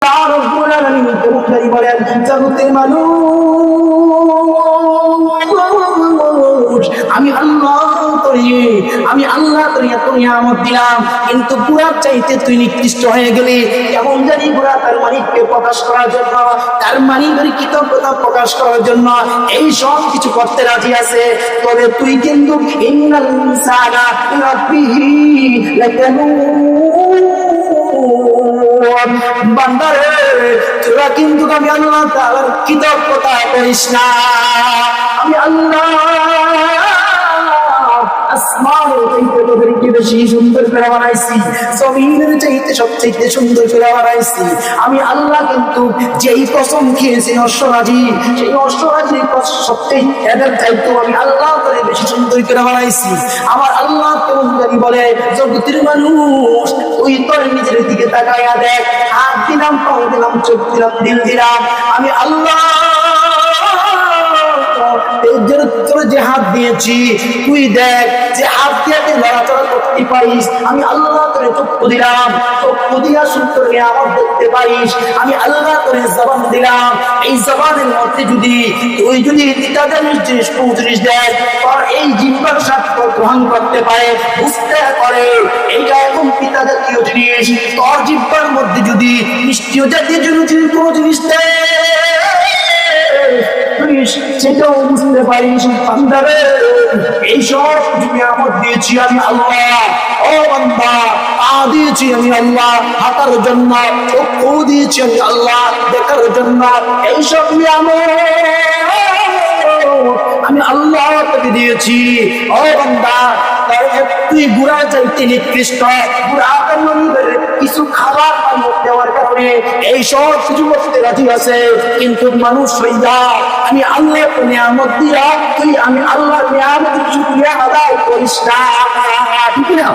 তার রব্বুল আলামিন কবুতরি বলেন জগতের মানুষ আমি আল্লাহ তোর এত নিয়ামত দিলাম, কিন্তু বুড়ার চাইতে তুই নিকৃষ্ট হয়ে গেলি। কেমন জানি বুড়া তার মালিককে প্রকাশ করার জন্য, তার মালিকের কৃতজ্ঞতা প্রকাশ করার জন্য এই সব কিছু করতে রাজি আছে, তবে তুই কিন্তু ইন্নাল ইনসানা লিরাব্বিহি লাকানুন। বান্দারে তোরা কিন্তু আমি আল্লাহ তাআলার কৃতজ্ঞতা করিস না। আমি আল্লাহ আসমানের চাইতে তোদেরকে বেশি সুন্দর করে বানাইছি, জমিনের চাইতে সবচেয়ে সুন্দর করে বানাইছি। আমি আল্লাহ কিন্তু যেই কসম খেয়েছি অশ্বরাজি, সেই অশ্বরাজির সবচেয়ে এদের চাইতে আমি আল্লাহ করে বেশি সুন্দর করে বানাইছি। আমার আল্লাহ কেমন জানি বলে জগতের মানুষ তুই তোর নিজের দিকে তাকাইয়া দেখ, হাত দিলাম, পাও দিলাম, চোখ দিলাম, দিল দিলাম, আমি আল্লাহ যে হাত দিয়েছি তুই দেখ, যে হাত দিয়ে তুই নড়াচড়া করতে পারিস, আমি আল্লাহ তোরে চক্ষু দিলাম, চক্ষু দিয়া সুন্দর নিয়ামত দেখতে পারিস। আমি আল্লাহ তোরে জবান দিলাম, এই জবানের মধ্যে তুই তিতা জিনিস পৌঁছরিস দেখ, তোর এই জিহ্বার স্বাদ গ্রহণ করতে পারে, বুঝতে পারে এইটা এখন পিতা জাতীয় জিনিস, তোর জিহ্বার মধ্যে যদি মিষ্টিও জাতীয় কোনো জিনিস দেয় সেটাও বুঝতে পারিস। বান্দারে এই সব নিয়ামত দিয়েছি আমি আল্লাহ। ও বান্দা, পা দিয়েছি আমি আল্লাহ হাঁটার জন্য, চক্ষু দিয়েছি আমি আল্লাহ দেখার জন্য, এইসব নিয়ামত আমি আল্লাহ তোকে দিয়েছি। ও বান্দা, তুই বুড়া চাইতে নিকৃষ্ট, বুড়া কিছু খাবার দেওয়ার কারণে এই সব কিছু করতে রাজি আছে, কিন্তু মানুষ হইয়া আমি আল্লাহ নিয়ামত দিয়া তুই আমি আল্লাহ নিয়ামত শুকরিয়া আদায় করিস না, ঠিক না?